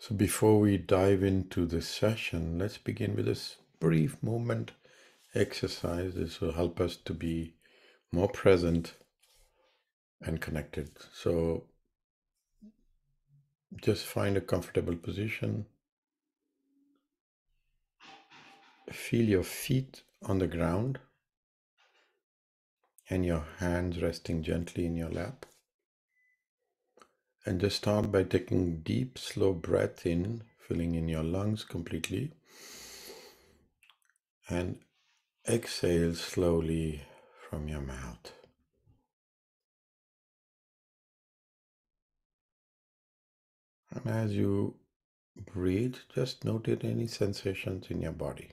So before we dive into this session, let's begin with this brief movement exercise. This will help us to be more present and connected. So just find a comfortable position. Feel your feet on the ground and your hands resting gently in your lap. And just start by taking deep, slow breath in, filling in your lungs completely. And exhale slowly from your mouth. And as you breathe, just notice any sensations in your body.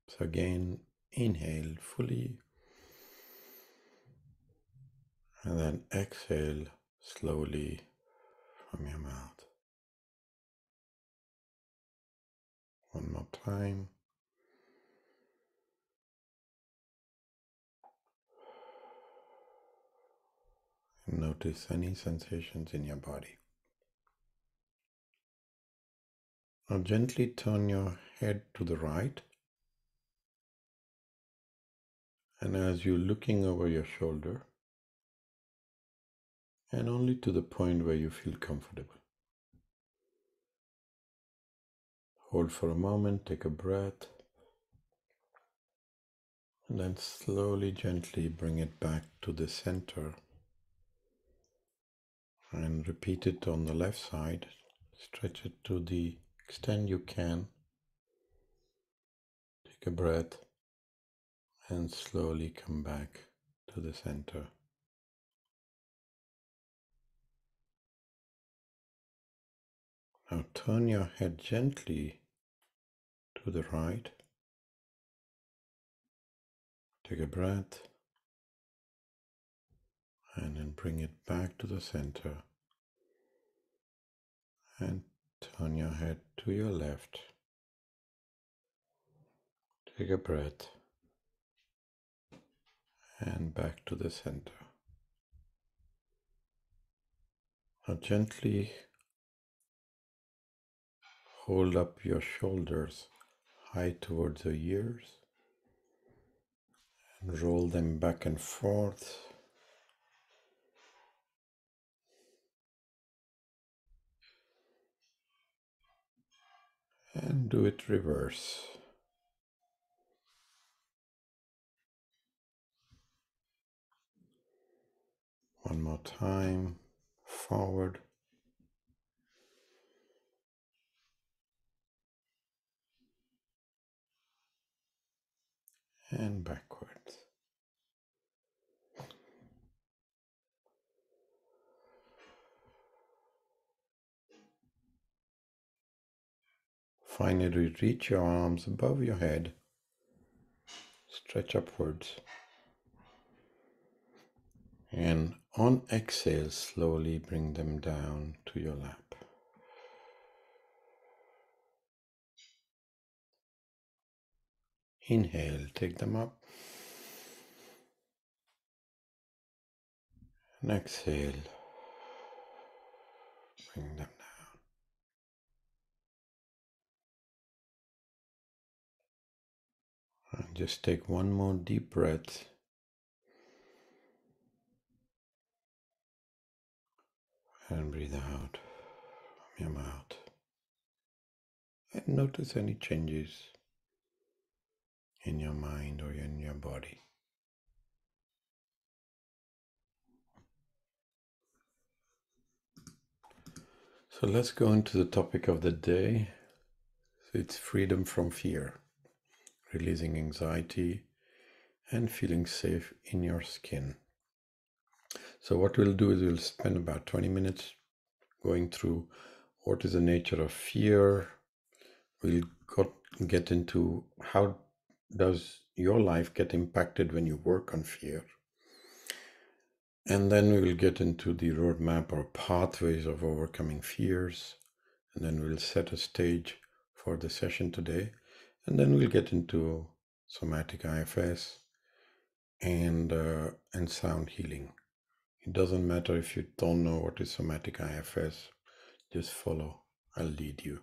So again, inhale fully and then exhale slowly from your mouth. One more time. And notice any sensations in your body. Now gently turn your head to the right. And as you're looking over your shoulder, and only to the point where you feel comfortable. Hold for a moment, take a breath, and then slowly, gently bring it back to the center. And repeat it on the left side. Stretch it to the extent you can. Take a breath and slowly come back to the center. Now turn your head gently to the right. Take a breath and then bring it back to the center. And turn your head to your left. Take a breath and back to the center. Now gently hold up your shoulders high towards the ears and roll them back and forth. And do it reverse. One more time, forward. And backwards. Finally, reach your arms above your head. Stretch upwards. And on exhale, slowly bring them down to your lap. Inhale, take them up. And exhale, bring them down. And just take one more deep breath. And breathe out from your mouth. And notice any changes in your mind or in your body. So let's go into the topic of the day. It's freedom from fear, releasing anxiety and feeling safe in your skin. So what we'll do is we'll spend about 20 minutes going through what is the nature of fear. We'll get into how does your life get impacted when you work on fear. And then we will get into the roadmap or pathways of overcoming fears. And then we'll set a stage for the session today. And then we'll get into Somatic IFS and sound healing. It doesn't matter if you don't know what is Somatic IFS, just follow I'll lead you.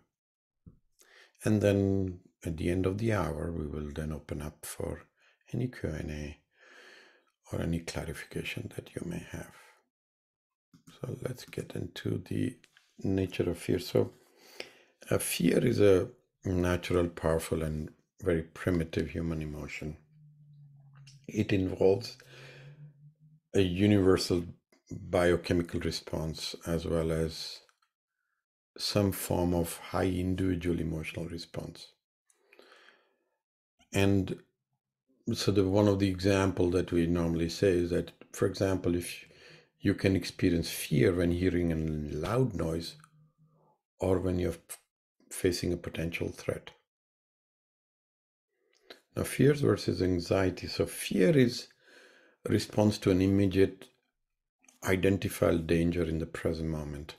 And then at the end of the hour, we will then open up for any Q&A or any clarification that you may have. So let's get into the nature of fear. So fear is a natural, powerful, and very primitive human emotion. It involves a universal biochemical response as well as some form of high individual emotional response. And so one of the example that we normally say is that, for example, if you can experience fear when hearing a loud noise or when you're facing a potential threat. Now, fears versus anxiety. So fear is a response to an immediate identifiable danger in the present moment,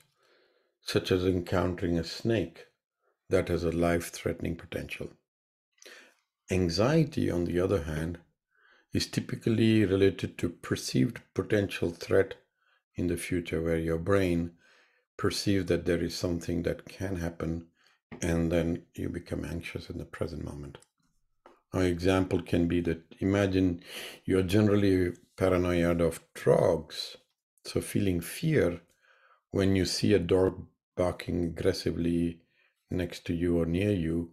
such as encountering a snake that has a life-threatening potential. Anxiety, on the other hand, is typically related to perceived potential threat in the future, where your brain perceives that there is something that can happen, and then you become anxious in the present moment. An example can be that imagine you're generally paranoid of dogs, so feeling fear when you see a dog barking aggressively next to you or near you,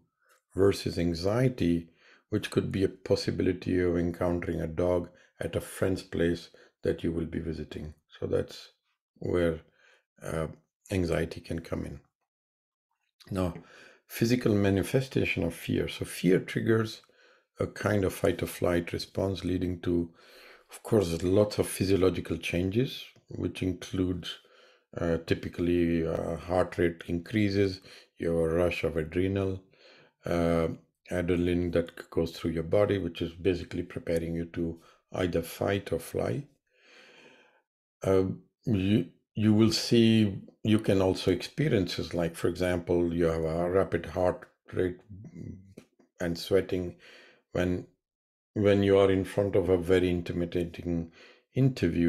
versus anxiety, which could be a possibility of encountering a dog at a friend's place that you will be visiting. So that's where anxiety can come in. Now, physical manifestation of fear. So fear triggers a kind of fight or flight response, leading to, of course, lots of physiological changes, which includes typically heart rate increases, you have a rush of adrenaline that goes through your body, which is basically preparing you to either fight or fly. You will see, you can also experiences like, for example, you have a rapid heart rate and sweating when you are in front of a very intimidating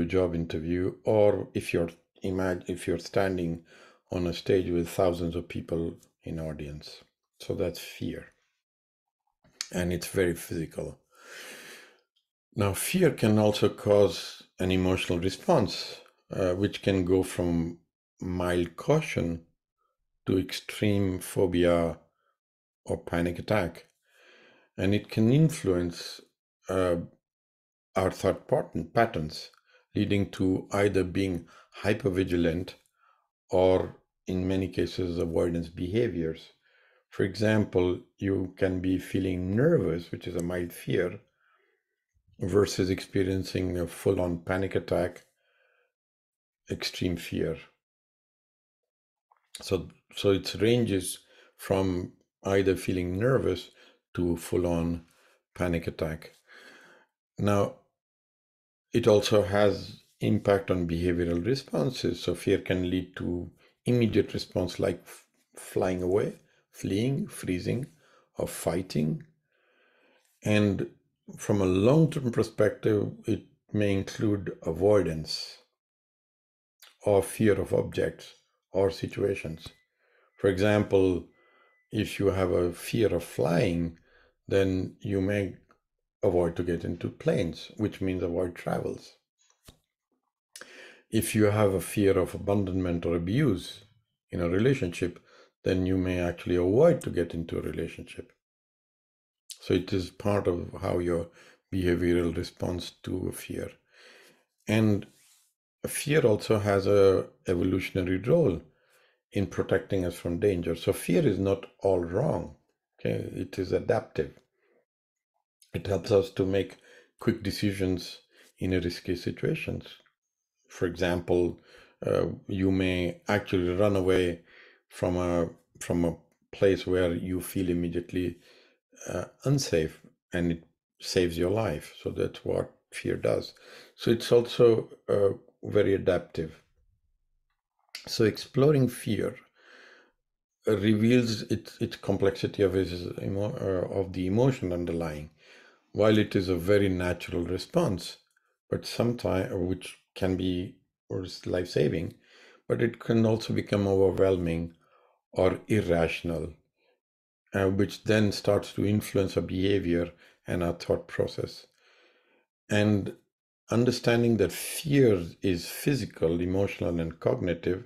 job interview, or if you're standing on a stage with thousands of people in audience. So that's fear, and it's very physical. Now, fear can also cause an emotional response, which can go from mild caution to extreme phobia or panic attack. And it can influence our thought patterns, leading to either being hypervigilant or, in many cases, avoidance behaviors. For example, you can be feeling nervous, which is a mild fear, versus experiencing a full-on panic attack, extreme fear. So it ranges from either feeling nervous to full-on panic attack. Now, it also has impact on behavioral responses. So fear can lead to immediate response like flying away, fleeing, freezing, or fighting. And from a long-term perspective, it may include avoidance or fear of objects or situations. For example, if you have a fear of flying, then you may avoid to get into planes, which means avoid travels. If you have a fear of abandonment or abuse in a relationship, then you may actually avoid to get into a relationship. So it is part of how your behavioral response to fear. And fear also has a evolutionary role in protecting us from danger. So fear is not all wrong. Okay, it is adaptive. It helps us to make quick decisions in a risky situations. For example, you may actually run away from a place where you feel immediately unsafe, and it saves your life. So that's what fear does. So it's also very adaptive. So exploring fear reveals its complexity of the emotion underlying. While it is a very natural response, but sometimes, which can be life-saving, but it can also become overwhelming or irrational, which then starts to influence our behavior and our thought process. And understanding that fear is physical, emotional, and cognitive,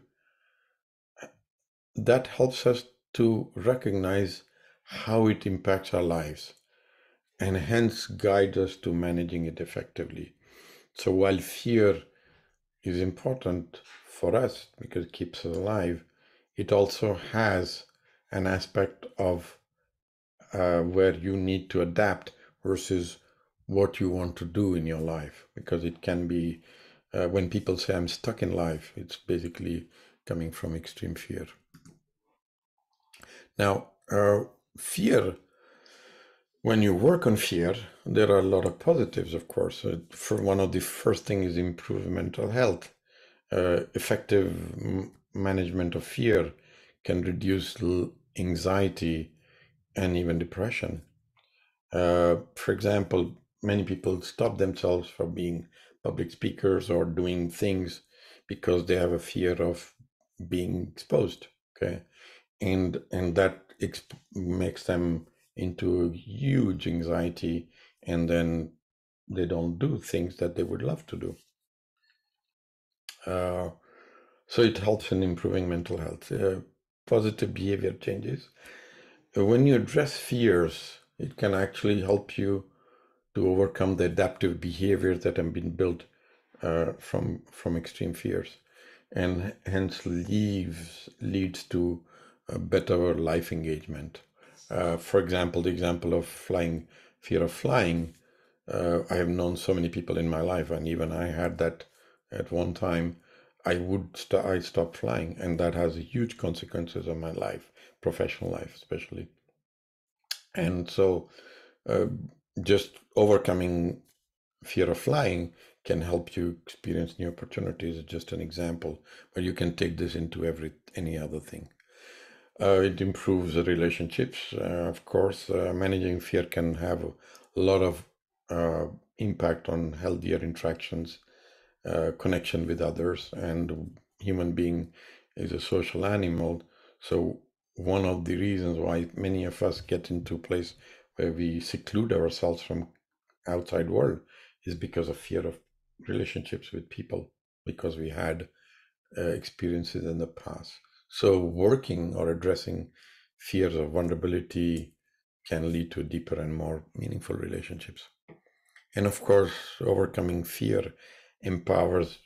that helps us to recognize how it impacts our lives and hence guide us to managing it effectively. So while fear is important for us because it keeps us alive, it also has an aspect of where you need to adapt versus what you want to do in your life, because it can be, when people say I'm stuck in life, it's basically coming from extreme fear. Now, fear, when you work on fear, there are a lot of positives, of course. For one of the first things is improve mental health. Effective management of fear can reduce anxiety and even depression. For example, many people stop themselves from being public speakers or doing things because they have a fear of being exposed. Okay, and that makes them into huge anxiety, and then they don't do things that they would love to do. So it helps in improving mental health. Positive behavior changes. When you address fears, it can actually help you to overcome the adaptive behaviors that have been built from extreme fears, and hence leads to a better life engagement. For example, the example of fear of flying. I have known so many people in my life, and even I had that at one time. I stopped flying, and that has huge consequences on my life, professional life especially. And so, just overcoming fear of flying can help you experience new opportunities. It's just an example, but you can take this into any other thing. It improves the relationships. Of course, managing fear can have a lot of impact on healthier interactions, connection with others, and human being is a social animal. So one of the reasons why many of us get into a place where we seclude ourselves from outside world is because of fear of relationships with people, because we had experiences in the past. So working or addressing fears of vulnerability can lead to deeper and more meaningful relationships. And of course, overcoming fear empowers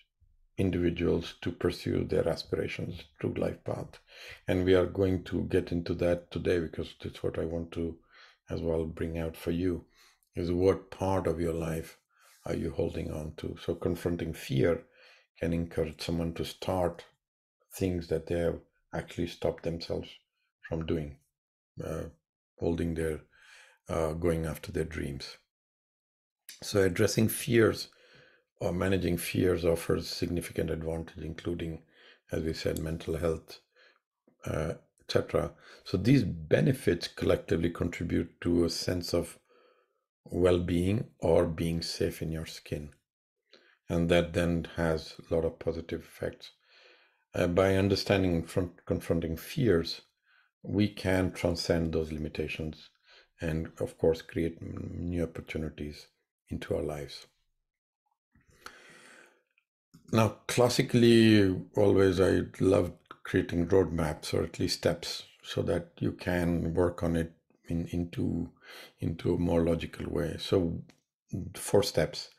individuals to pursue their aspirations through life path. And we are going to get into that today, because that's what I want to as well bring out for you, is what part of your life are you holding on to. So confronting fear can encourage someone to start things that they have actually stopped themselves from doing, holding their, going after their dreams. So addressing fears or managing fears offers significant advantage, including, as we said, mental health, etc. So these benefits collectively contribute to a sense of well-being or being safe in your skin. And that then has a lot of positive effects. By understanding and confronting fears, we can transcend those limitations and, of course, create new opportunities into our lives. Now, classically, always I love creating roadmaps, or at least steps, so that you can work on it into a more logical way. So 4 steps.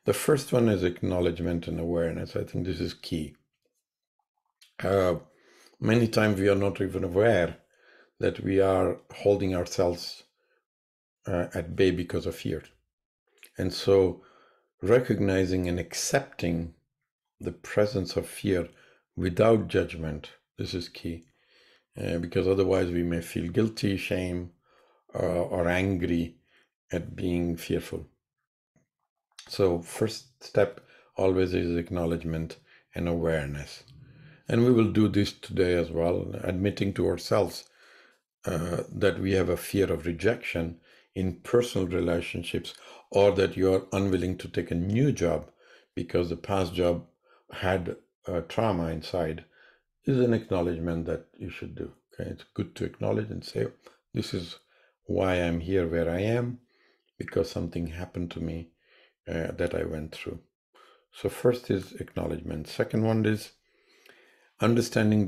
The first one is acknowledgement and awareness. I think this is key. Many times we are not even aware that we are holding ourselves at bay because of fear. And so recognizing and accepting the presence of fear without judgment, this is key, because otherwise we may feel guilty, shame, or angry at being fearful. So first step always is acknowledgement and awareness. And we will do this today as well, admitting to ourselves that we have a fear of rejection in personal relationships, or that you are unwilling to take a new job because the past job had trauma inside, is an acknowledgement that you should do. Okay, it's good to acknowledge and say, this is why I'm here where I am, because something happened to me that I went through. So first is acknowledgement. Second one is understanding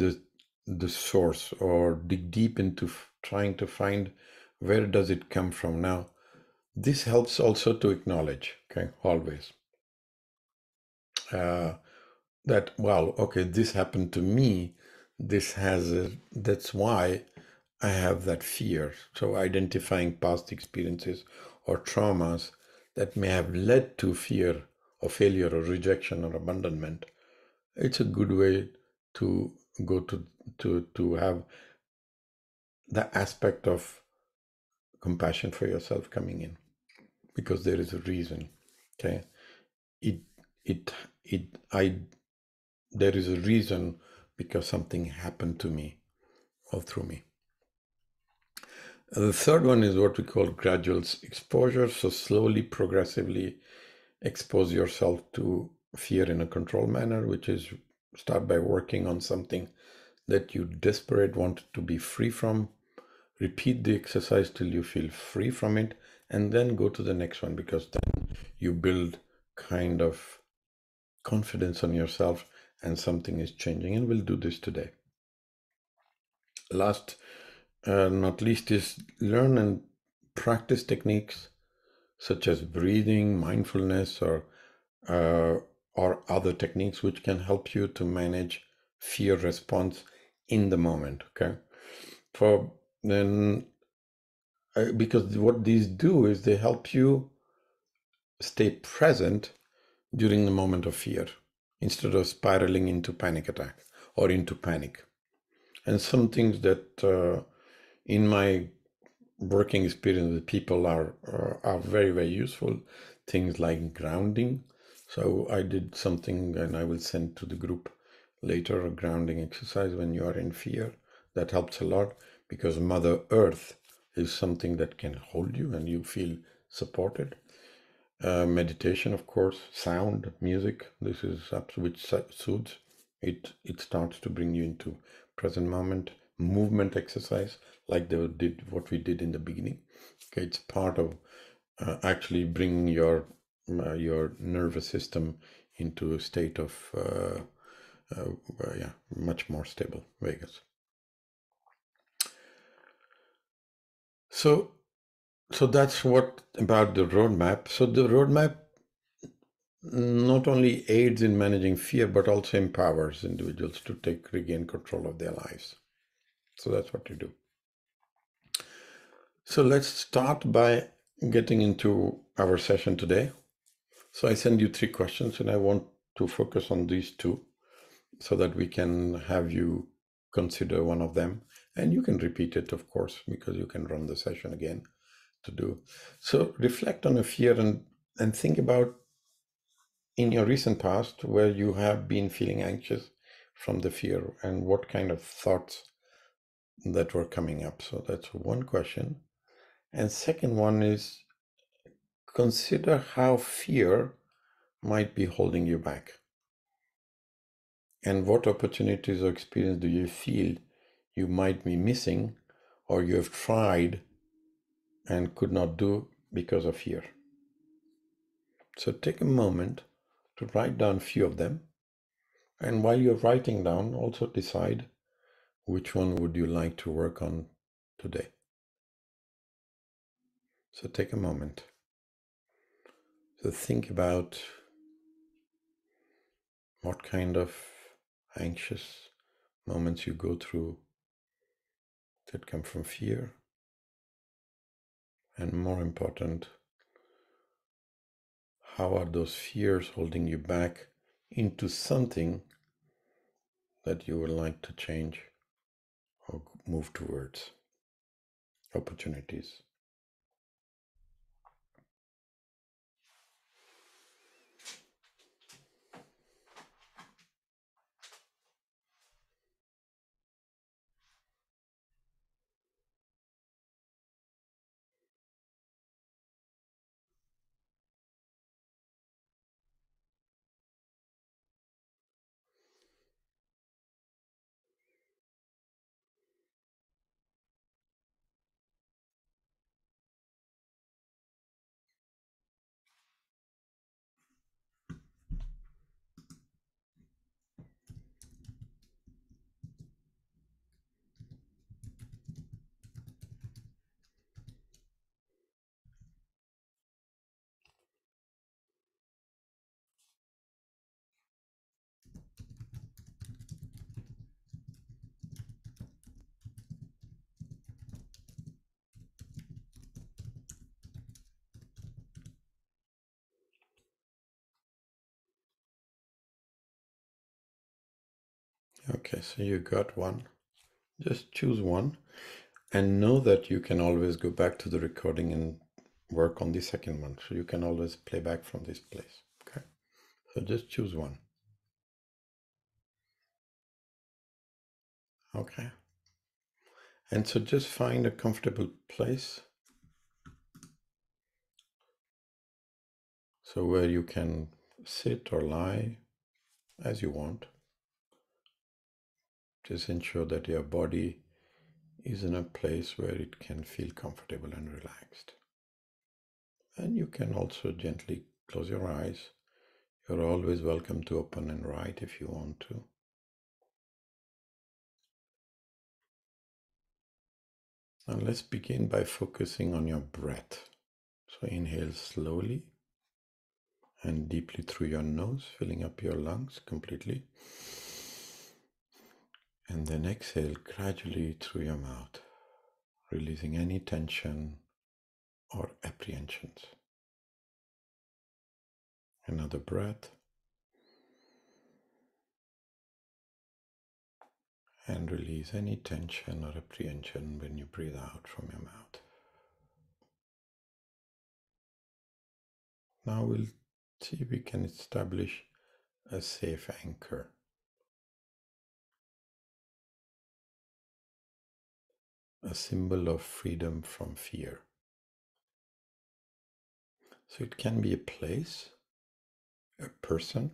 the source, or dig deep into trying to find where does it come from. Now, this helps also to acknowledge, okay, always. That, well, okay, this happened to me. That's why I have that fear. So identifying past experiences or traumas that may have led to fear of failure or rejection or abandonment, it's a good way to go to have the aspect of compassion for yourself coming in, because there is a reason. Okay, it it it I there is a reason, because something happened to me or through me. The third one is what we call gradual exposure. So slowly, progressively expose yourself to fear in a controlled manner, which is start by working on something that you desperate want to be free from. Repeat the exercise till you feel free from it, and then go to the next one, because then you build kind of confidence on yourself and something is changing. And we'll do this today. Last not least is learn and practice techniques such as breathing, mindfulness, or other techniques which can help you to manage fear response in the moment. Okay, for then because what these do is they help you stay present during the moment of fear instead of spiraling into panic attack or into panic. And some things that in my working experience with people are very, very useful. Things like grounding. So I did something, and I will send to the group later, a grounding exercise when you are in fear. That helps a lot, because Mother Earth is something that can hold you and you feel supported. Meditation, of course, sound, music. This is which soothes. It starts to bring you into present moment. Movement exercise, like they did what we did in the beginning. Okay, it's part of actually bringing your nervous system into a state of yeah, much more stable vagus. So that's what about the roadmap. So the roadmap not only aids in managing fear, but also empowers individuals to regain control of their lives. So that's what you do. So let's start by getting into our session today. So I send you 3 questions, and I want to focus on these 2 so that we can have you consider one of them. And you can repeat it, of course, because you can run the session again to do. So reflect on a fear and think about in your recent past where you have been feeling anxious from the fear, and what kind of thoughts that were coming up. So that's one question. And second one is consider how fear might be holding you back, and what opportunities or experience do you feel you might be missing, or you have tried and could not do because of fear. So take a moment to write down a few of them, and while you're writing down, also decide which one would you like to work on today. So take a moment to think about what kind of anxious moments you go through that come from fear, and more important, how are those fears holding you back into something that you would like to change or move towards opportunities. Okay, so you got one. Just choose one and know that you can always go back to the recording and work on the second one. So you can always play back from this place. Okay, so just choose one. Okay, and so just find a comfortable place. So where you can sit or lie as you want. Just ensure that your body is in a place where it can feel comfortable and relaxed. And you can also gently close your eyes. You're always welcome to open and write if you want to. Now let's begin by focusing on your breath. So inhale slowly and deeply through your nose, filling up your lungs completely. And then exhale gradually through your mouth, releasing any tension or apprehensions. Another breath. And release any tension or apprehension when you breathe out from your mouth. Now we'll see if we can establish a safe anchor. A symbol of freedom from fear. So it can be a place, a person,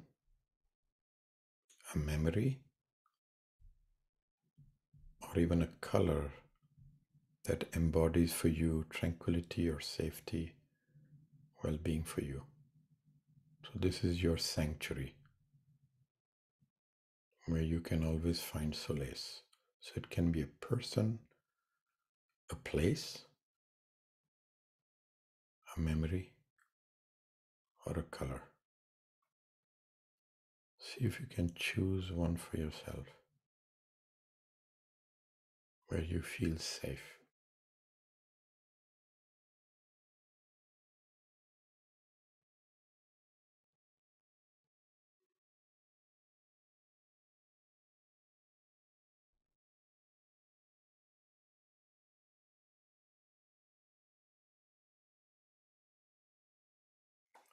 a memory, or even a color that embodies for you tranquility or safety, well-being for you. So this is your sanctuary where you can always find solace. So it can be a person, a place, a memory, or a color. See if you can choose one for yourself where you feel safe.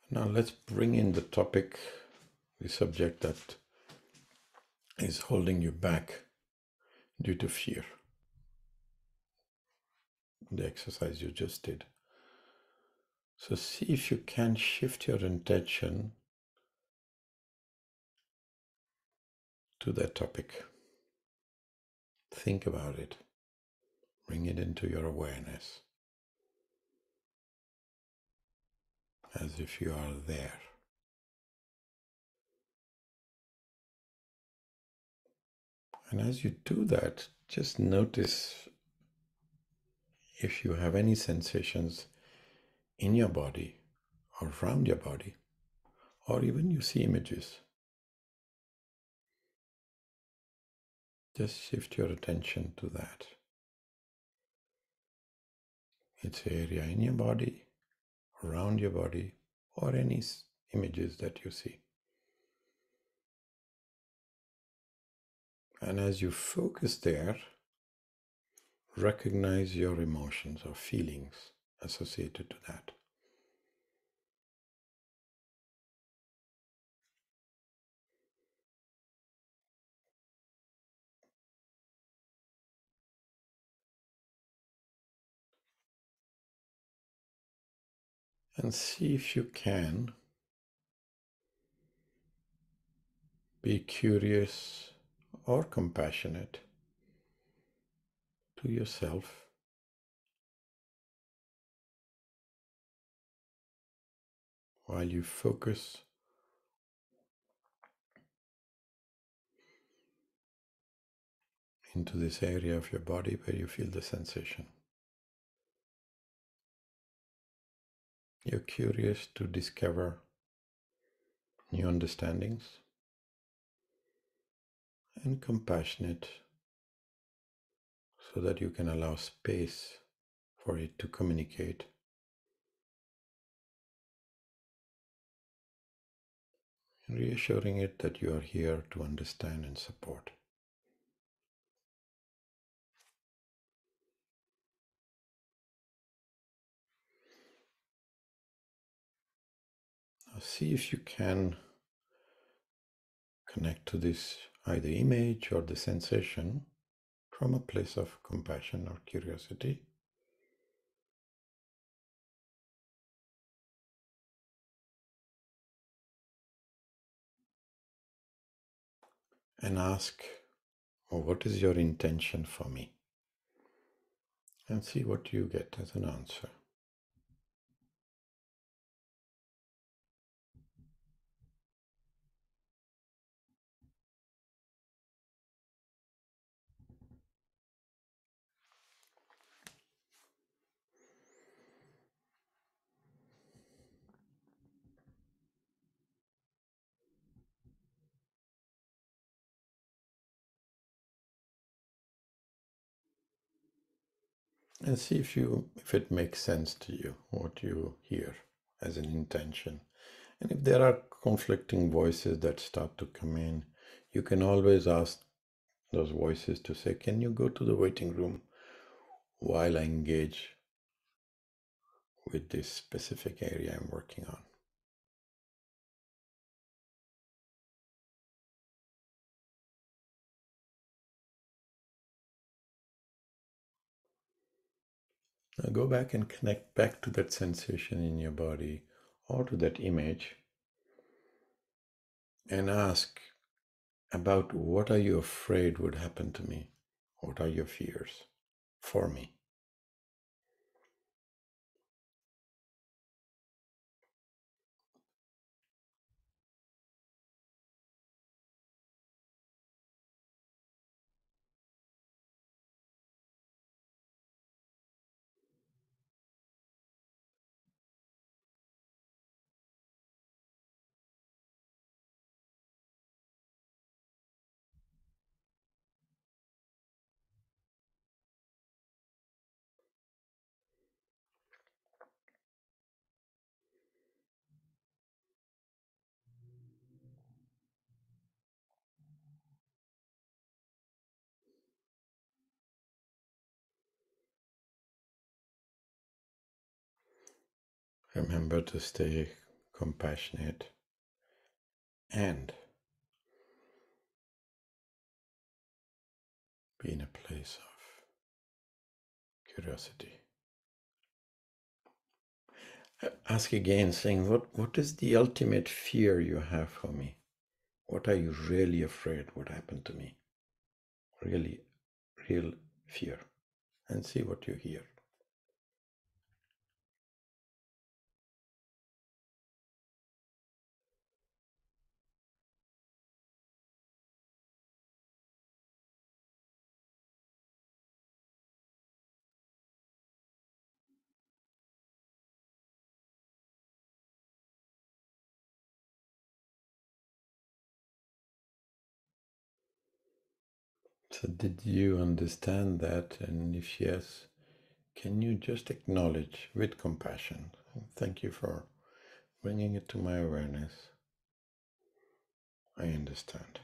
Now let's bring in the topic, the subject that is holding you back due to fear. The exercise you just did. So see if you can shift your intention to that topic. Think about it. Bring it into your awareness as if you are there. And as you do that, just notice if you have any sensations in your body or around your body, or even you see images. Just shift your attention to that. It's an area in your body, around your body, or any images that you see. And as you focus there, recognize your emotions or feelings associated to that. And see if you can be curious or compassionate to yourself while you focus into this area of your body where you feel the sensation. You're curious to discover new understandings and compassionate so that you can allow space for it to communicate, reassuring it that you are here to understand and support. See if you can connect to this either image or the sensation from a place of compassion or curiosity. And ask, oh, what is your intention for me? And see what you get as an answer. And see if it makes sense to you, what you hear as an intention. And if there are conflicting voices that start to come in, you can always ask those voices to say, can you go to the waiting room while I engage with this specific area I'm working on? Now go back and connect back to that sensation in your body or to that image and ask about what are you afraid would happen to me? What are your fears for me? Remember to stay compassionate and be in a place of curiosity. Ask again, saying, what is the ultimate fear you have for me? What are you really afraid would happen to me? Really, real fear. And see what you hear. So, did you understand that? And if yes, can you just acknowledge with compassion? Thank you for bringing it to my awareness. I understand.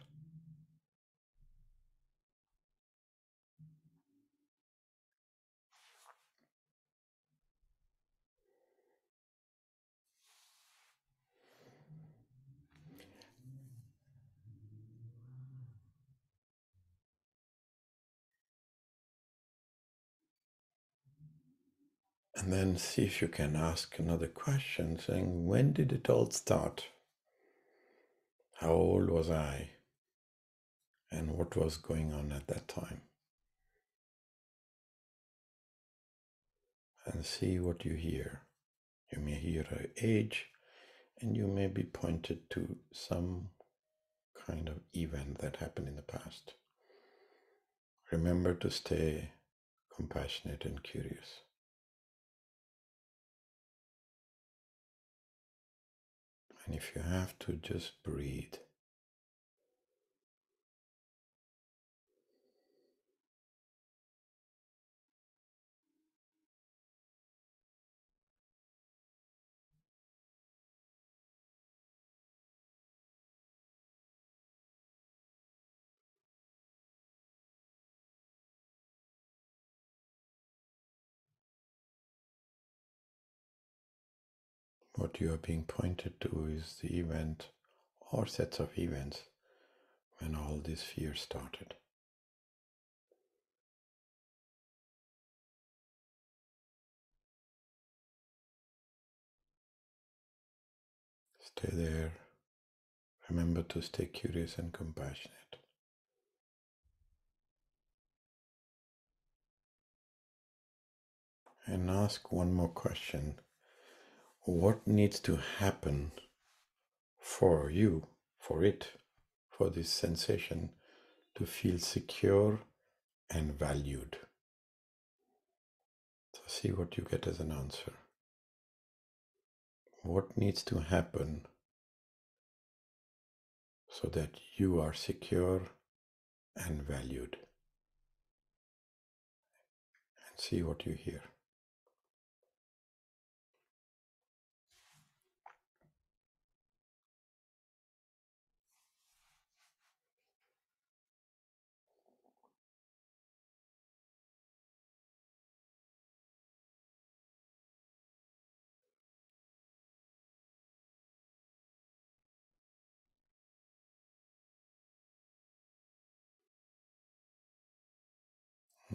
And then see if you can ask another question, saying, when did it all start? How old was I? And what was going on at that time? And see what you hear. You may hear her age, and you may be pointed to some kind of event that happened in the past. Remember to stay compassionate and curious. And if you have to, just breathe. What you are being pointed to is the event or sets of events when all this fear started. Stay there. Remember to stay curious and compassionate. And ask one more question. What needs to happen for you, for this sensation to feel secure and valued? So see what you get as an answer. What needs to happen so that you are secure and valued? And see what you hear.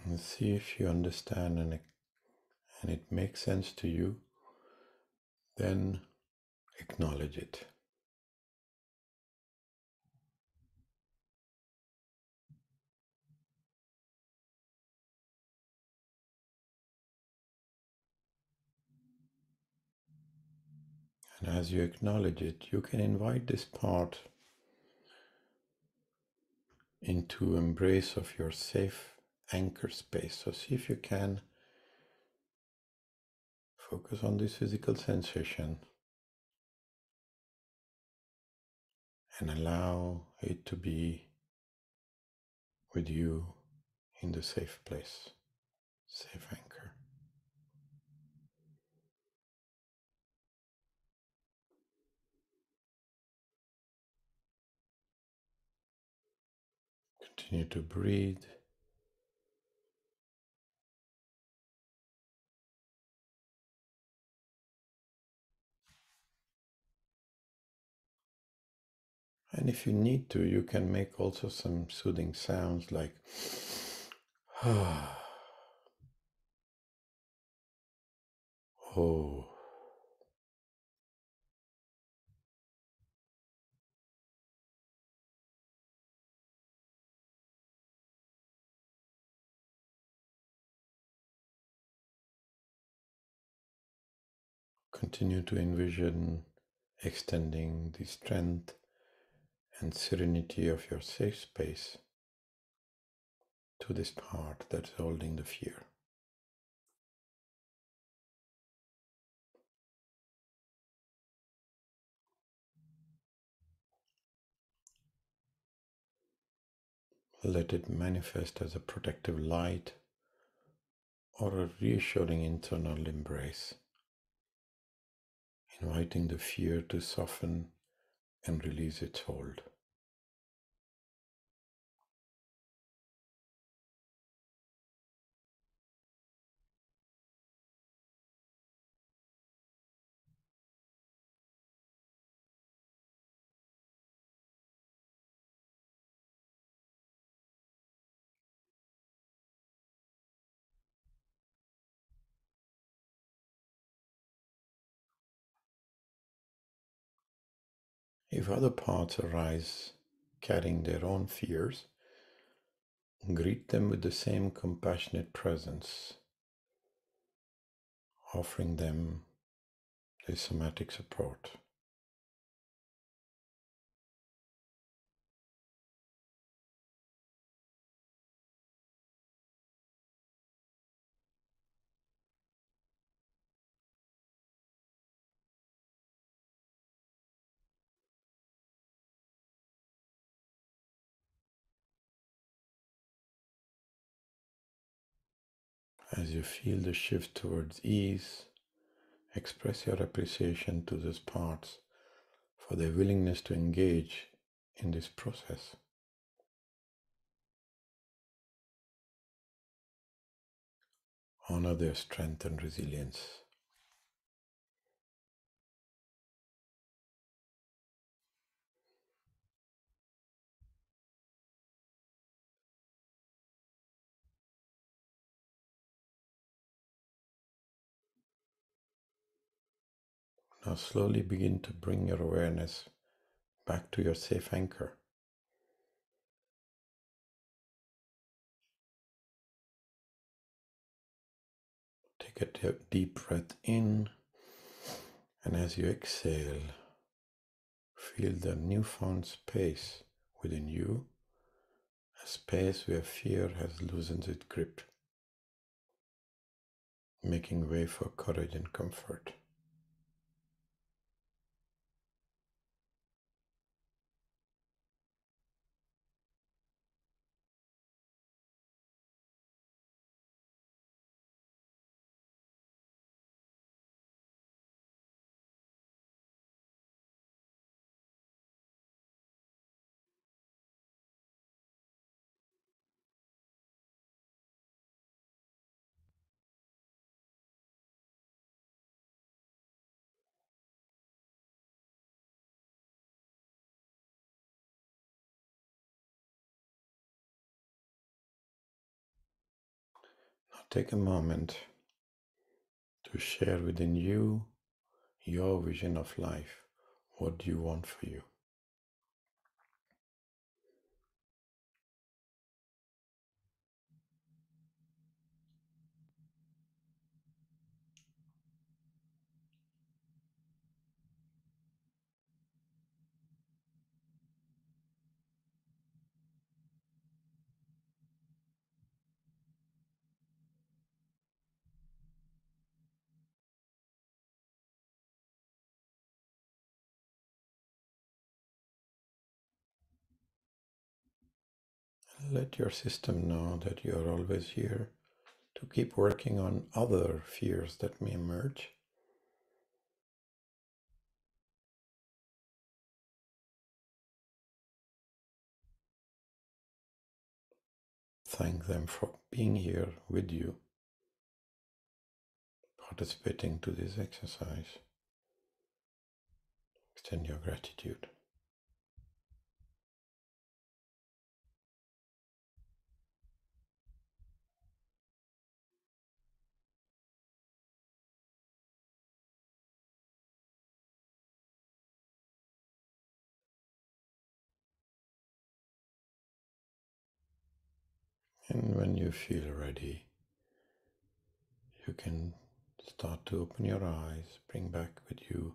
And see if you understand and it makes sense to you, then acknowledge it. And as you acknowledge it, you can invite this part into embrace of your safe anchor space. So see if you can focus on this physical sensation and allow it to be with you in the safe place, safe anchor. Continue to breathe. And if you need to, you can make also some soothing sounds like oh. Continue to envision extending the strength and serenity of your safe space to this part that's holding the fear. Let it manifest as a protective light or a reassuring internal embrace, inviting the fear to soften and release its hold. If other parts arise carrying their own fears, greet them with the same compassionate presence, offering them the somatic support. As you feel the shift towards ease, express your appreciation to these parts for their willingness to engage in this process. Honor their strength and resilience. Now slowly begin to bring your awareness back to your safe anchor. Take a deep breath in, and as you exhale, feel the newfound space within you, a space where fear has loosened its grip, making way for courage and comfort. Now take a moment to share within you your vision of life. What do you want for you? Let your system know that you are always here to keep working on other fears that may emerge. Thank them for being here with you, participating to this exercise. Extend your gratitude. And when you feel ready, you can start to open your eyes, bring back with you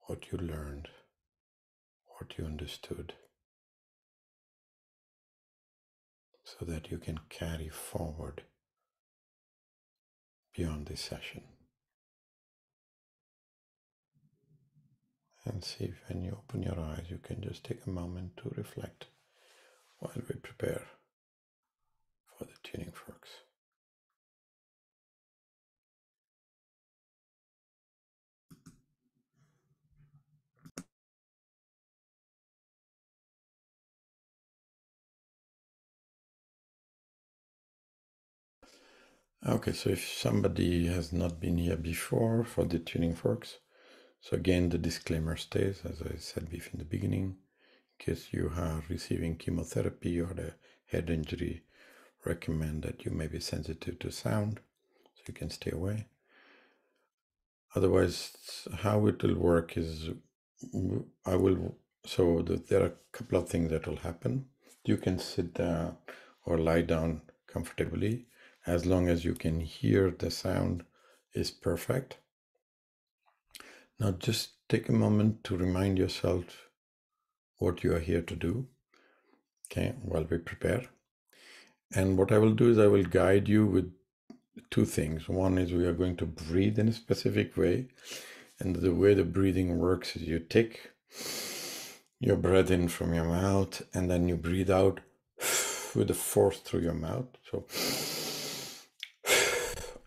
what you learned, what you understood, so that you can carry forward beyond this session. And see if when you open your eyes, you can just take a moment to reflect while we prepare for the tuning forks. Okay, so if somebody has not been here before for the tuning forks, so again, the disclaimer stays, as I said before in the beginning, in case you are receiving chemotherapy or a head injury, recommend that you may be sensitive to sound, so you can stay away. Otherwise, how it will work is, there are a couple of things that will happen. You can sit down or lie down comfortably, as long as you can hear the sound is perfect. Now just take a moment to remind yourself what you are here to do, okay, while we prepare. And what I will do is I will guide you with two things. One is we are going to breathe in a specific way. And the way the breathing works is you take your breath in from your mouth and then you breathe out with the force through your mouth. So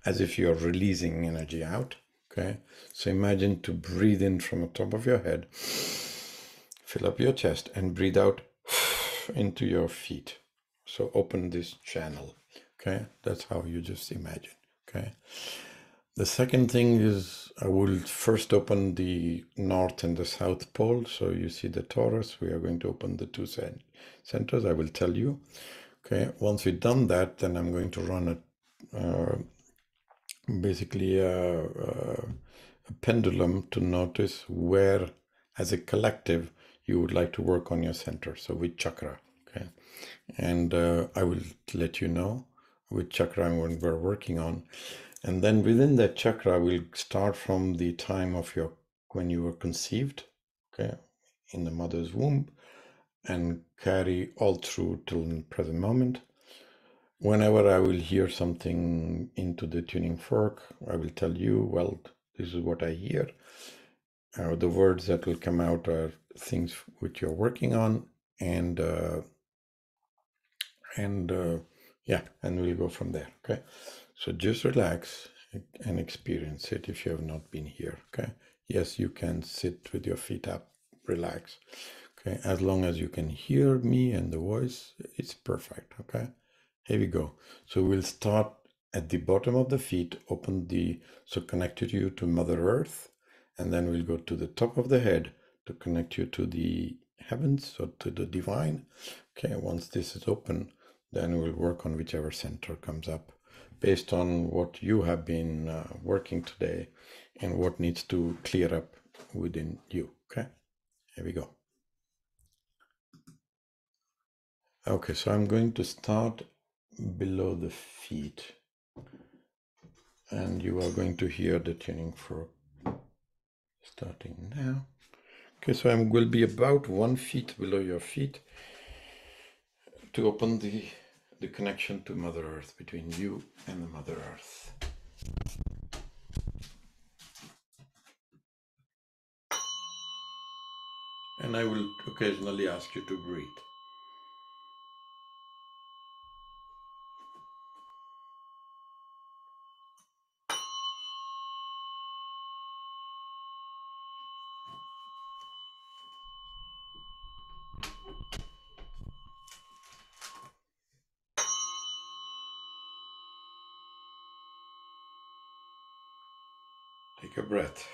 as if you're releasing energy out. Okay. So imagine to breathe in from the top of your head, fill up your chest and breathe out into your feet. So open this channel. Okay. That's how you just imagine. Okay. The second thing is I will first open the north and the south pole. So you see the torus. We are going to open the two centers. I will tell you. Okay. Once we've done that, then I'm going to run basically a pendulum to notice where, as a collective, you would like to work on your center. So with chakra, okay? And I will let you know which chakra we're working on. And then within that chakra, we'll start from the time of when you were conceived, okay, in the mother's womb, and carry all through till the present moment. Whenever I will hear something into the tuning fork, I will tell you, well, this is what I hear. The words that will come out are things which you're working on, and yeah, and we'll go from there. Okay, so just relax and experience it if you have not been here. Okay, yes, you can sit with your feet up, relax. Okay, as long as you can hear me and the voice, it's perfect. Okay, here we go. So we'll start at the bottom of the feet, so connect you to Mother Earth, and then we'll go to the top of the head to connect you to the heavens or to the divine. Okay, once this is open, then we'll work on whichever center comes up based on what you have been working today and what needs to clear up within you. Okay, here we go. Okay, so I'm going to start below the feet, and you are going to hear the tuning fork starting now. Okay, so I will be about 1 feet below your feet to open the connection to Mother Earth, between you and the Mother Earth. And I will occasionally ask you to breathe. Take a breath.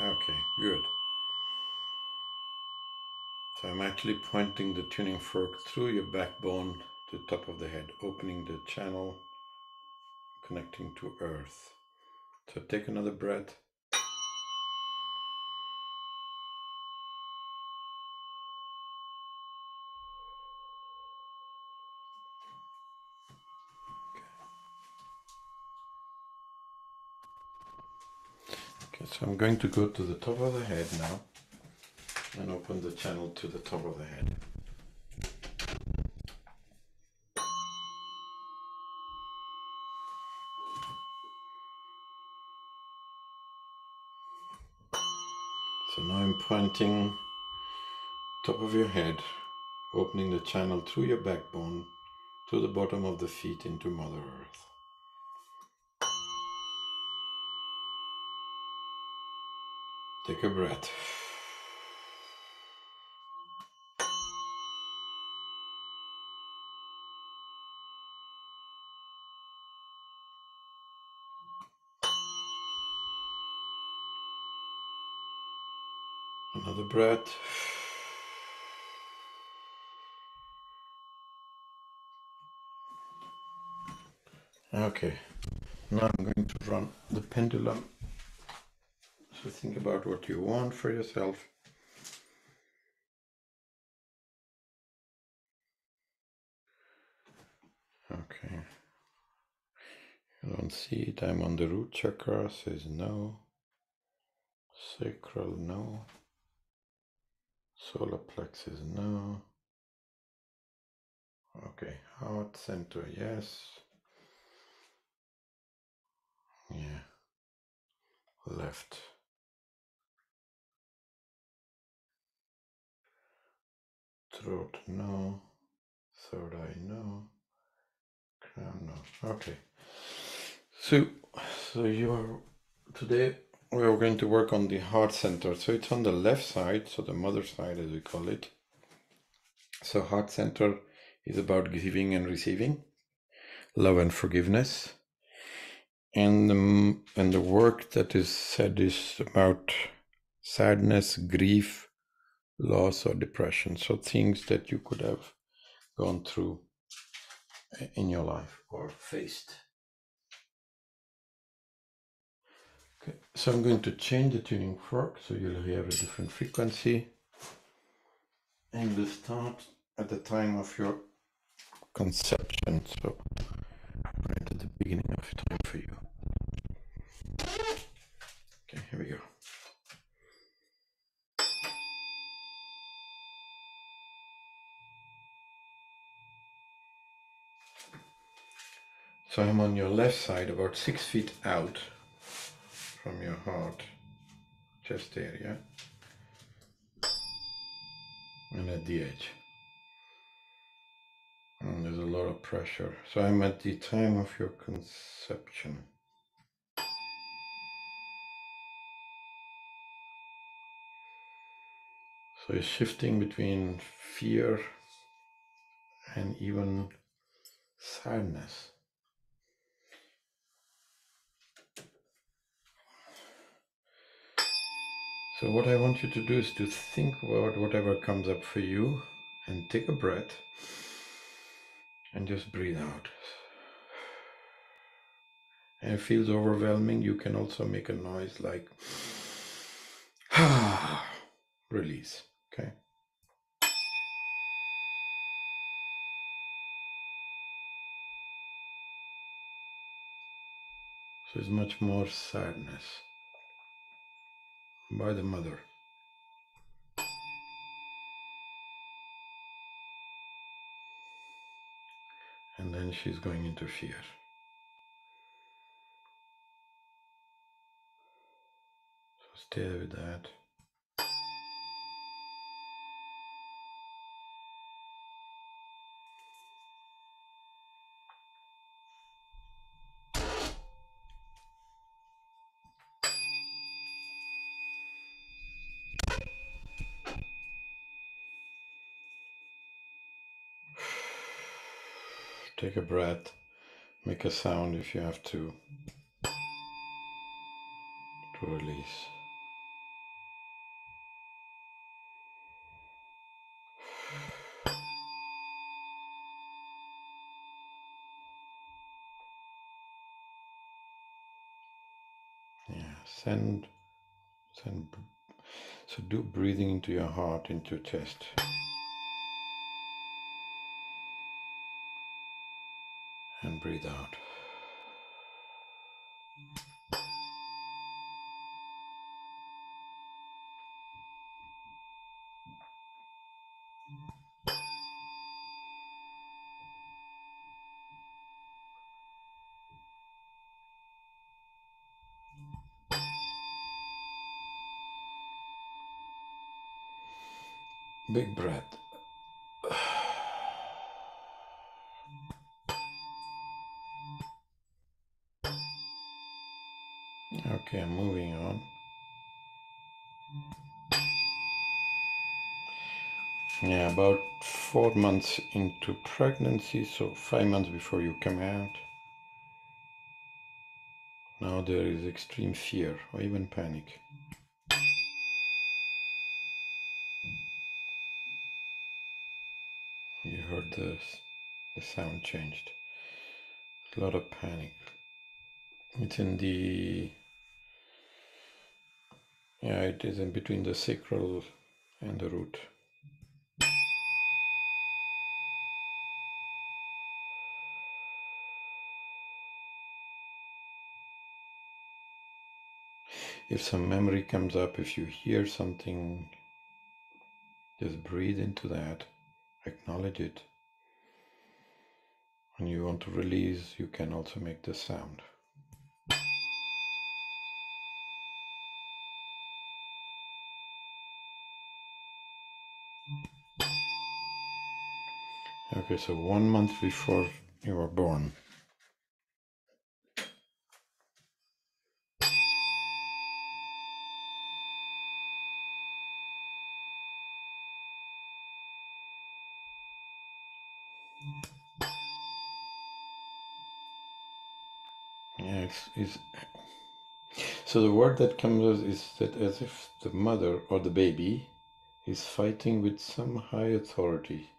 Okay, good. So I'm actually pointing the tuning fork through your backbone to the top of the head, opening the channel, connecting to Earth. So take another breath. Okay, so I'm going to go to the top of the head now and open the channel to the top of the head. So now I'm pointing top of your head, opening the channel through your backbone to the bottom of the feet into Mother Earth. Take a breath. Another breath. Okay, now I'm going to run the pendulum. So think about what you want for yourself. Okay. You don't see it. I'm on the root chakra, says no. Sacral, no. Solar plexus, no. Okay, heart center, yes. Yeah. Left. Throat, no. Third eye, no. Crown, no. Okay. So today we are going to work on the heart center. So it's on the left side, so the mother side as we call it. So heart center is about giving and receiving, love and forgiveness. And the work that is said is about sadness, grief, loss, or depression. So things that you could have gone through in your life or faced. Okay, so I'm going to change the tuning fork so you'll hear a different frequency. And we'll start at the time of your conception. So right at the beginning of time for you. Okay, here we go. So I'm on your left side, about 6 feet out from your heart, chest area, and at the edge. And there's a lot of pressure. So I'm at the time of your conception. So it's shifting between fear and even sadness. So what I want you to do is to think about whatever comes up for you and take a breath and just breathe out. And it feels overwhelming, you can also make a noise like release. Okay. So it's much more sadness by the mother. And then she's going into fear. So stay with that. Take a breath, make a sound if you have to release. Yeah, send. So do breathing into your heart, into your chest. And breathe out. Big breath. Okay, I'm moving on. Yeah, about 4 months into pregnancy, so 5 months before you come out. Now there is extreme fear or even panic. You heard the sound changed. A lot of panic. It's in the, yeah, it is in between the sacral and the root. If some memory comes up, if you hear something, just breathe into that, acknowledge it. When you want to release, you can also make the sound. Okay, so 1 month before you were born. Yeah, it's so the word that comes is that as if the mother or the baby is fighting with some high authority.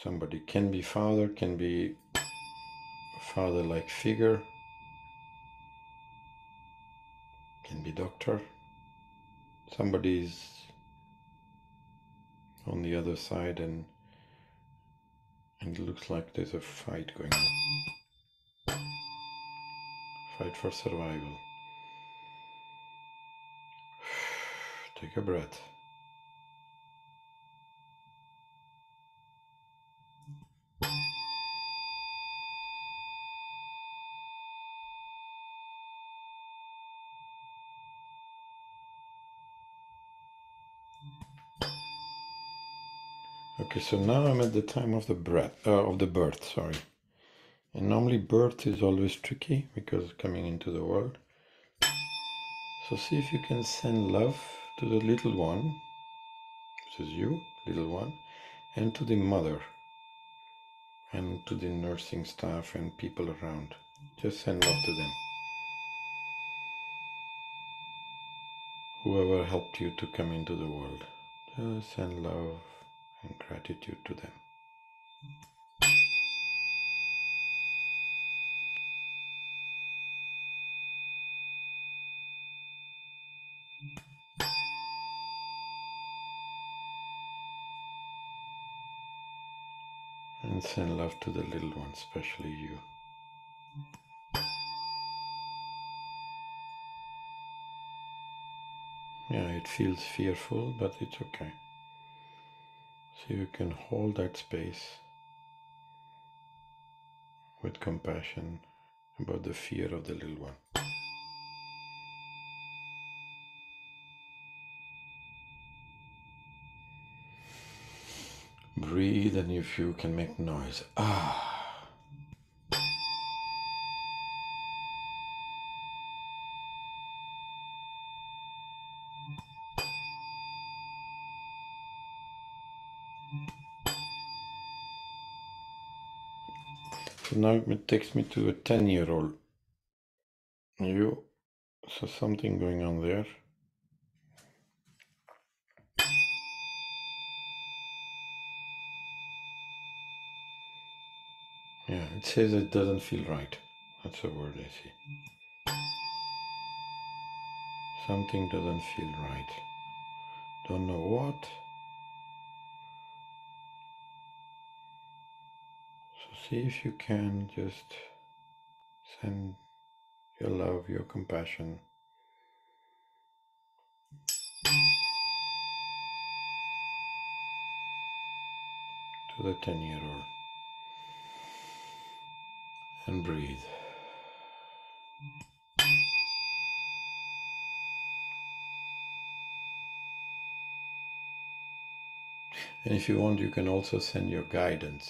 Somebody can be father, can be father-like figure, can be doctor. Somebody's on the other side and it looks like there's a fight going on. Fight for survival. Take a breath. Okay, so now I'm at the time of the birth, sorry. And normally birth is always tricky because coming into the world. So see if you can send love to the little one, which is you, little one, and to the mother, and to the nursing staff and people around. Just send love to them. Whoever helped you to come into the world, just send love and gratitude to them. And send love to the little one, especially you. Yeah, it feels fearful, but it's okay. So you can hold that space with compassion about the fear of the little one. Breathe, and if you can make noise. So now it takes me to a 10-year-old. You, so something going on there. Yeah, it says it doesn't feel right. That's a word I see. Something doesn't feel right. Don't know what. So see if you can just send your love, your compassion to the 10-year-old. And breathe. And if you want, you can also send your guidance.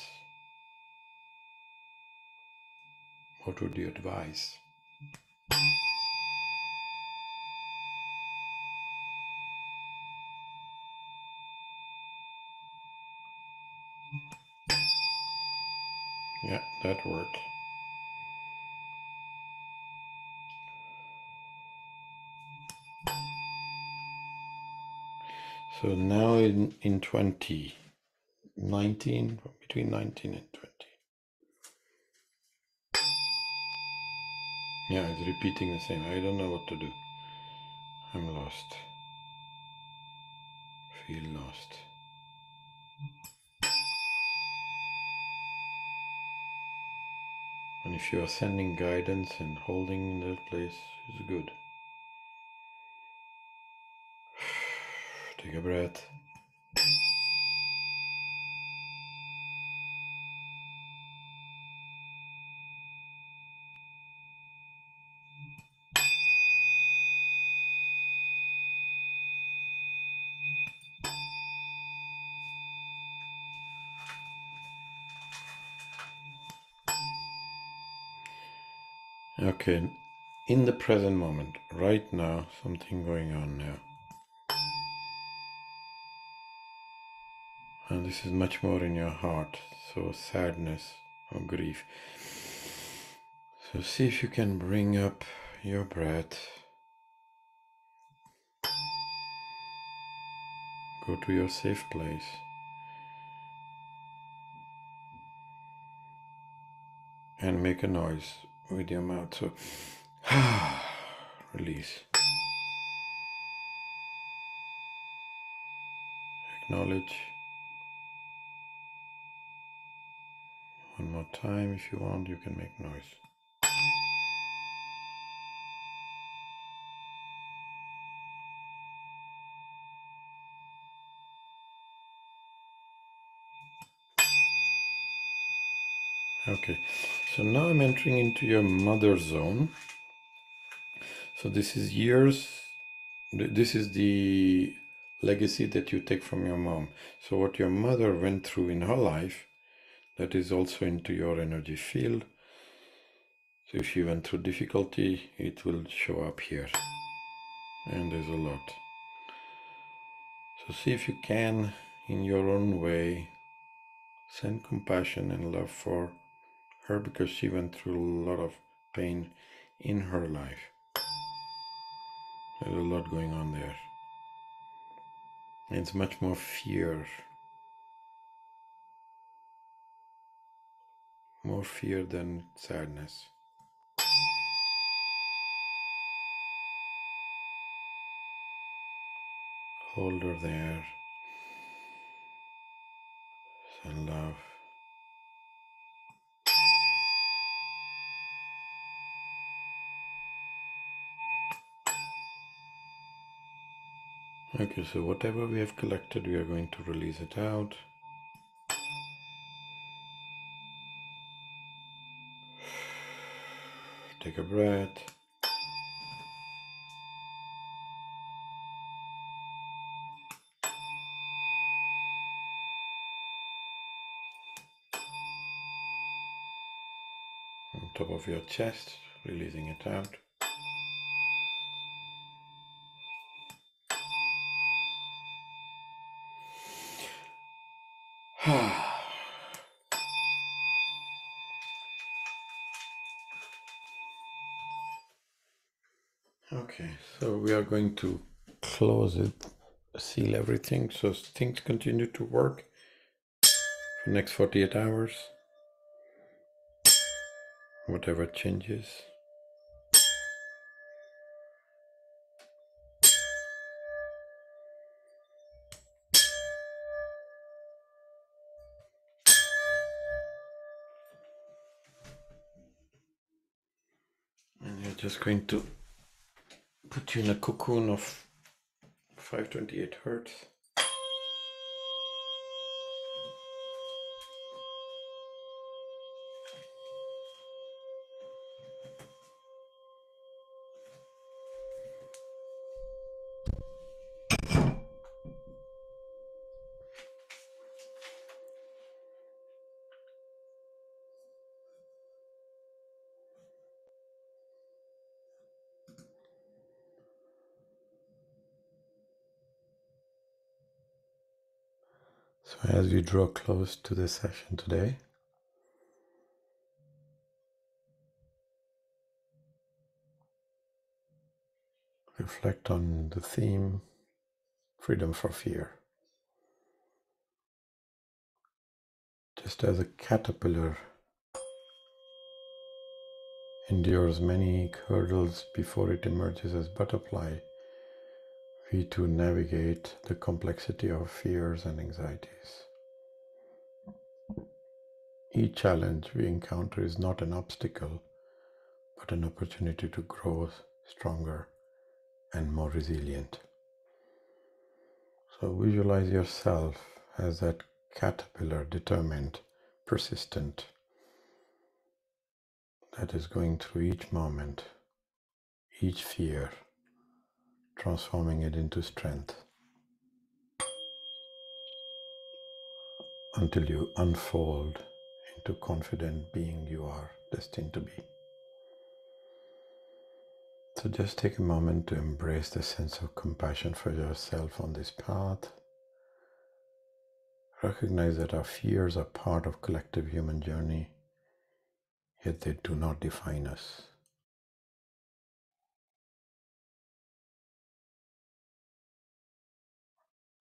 What would you advise? Yeah, that worked. So now in 20, 19, between 19 and 20. Yeah, it's repeating the same. I don't know what to do. I'm lost. Feel lost. And if you are sending guidance and holding in that place, it's good. Take a breath. Okay, in the present moment, right now, something going on now. And this is much more in your heart, so sadness or grief. So see if you can bring up your breath. Go to your safe place. And make a noise with your mouth. So, release. Acknowledge. One more time. If you want, you can make noise. Okay, so now I'm entering into your mother zone. So this is years, this is the legacy that you take from your mom. So what your mother went through in her life, that is also into your energy field. So if she went through difficulty, it will show up here. And there's a lot. So see if you can, in your own way, send compassion and love for her, because she went through a lot of pain in her life. There's a lot going on there. It's much more fear. More fear than sadness. Hold her there. Send love. Okay, so whatever we have collected, we are going to release it out. Take a breath. On top of your chest, releasing it out. Okay, so we are going to close it, seal everything, so things continue to work for the next 48 hours. Whatever changes. And you're just going to put you in a cocoon of 528 hertz. So as we draw close to the session today, reflect on the theme, freedom from fear. Just as a caterpillar endures many hurdles before it emerges as butterfly, we too navigate the complexity of fears and anxieties. Each challenge we encounter is not an obstacle, but an opportunity to grow stronger and more resilient. So visualize yourself as that caterpillar, determined, persistent, that is going through each moment, each fear, transforming it into strength until you unfold into confident being you are destined to be. So just take a moment to embrace the sense of compassion for yourself on this path. Recognize that our fears are part of collective human journey, yet they do not define us.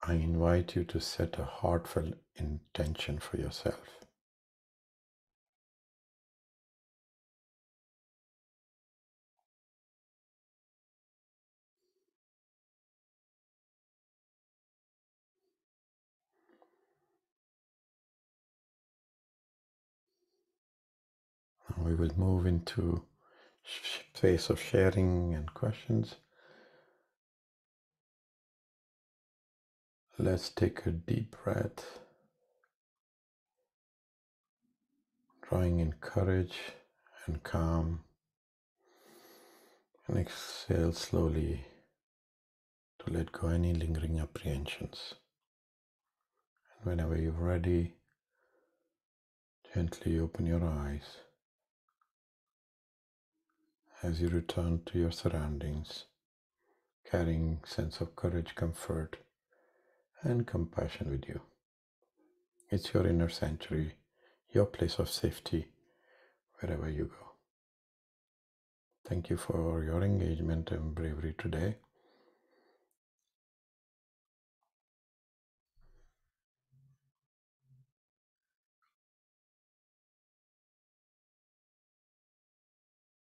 I invite you to set a heartfelt intention for yourself. Now we will move into space of sharing and questions. Let's take a deep breath, drawing in courage and calm, and exhale slowly to let go any lingering apprehensions. And whenever you're ready, gently open your eyes as you return to your surroundings, carrying sense of courage, comfort, and compassion with you. It's your inner sanctuary, your place of safety, wherever you go. Thank you for your engagement and bravery today.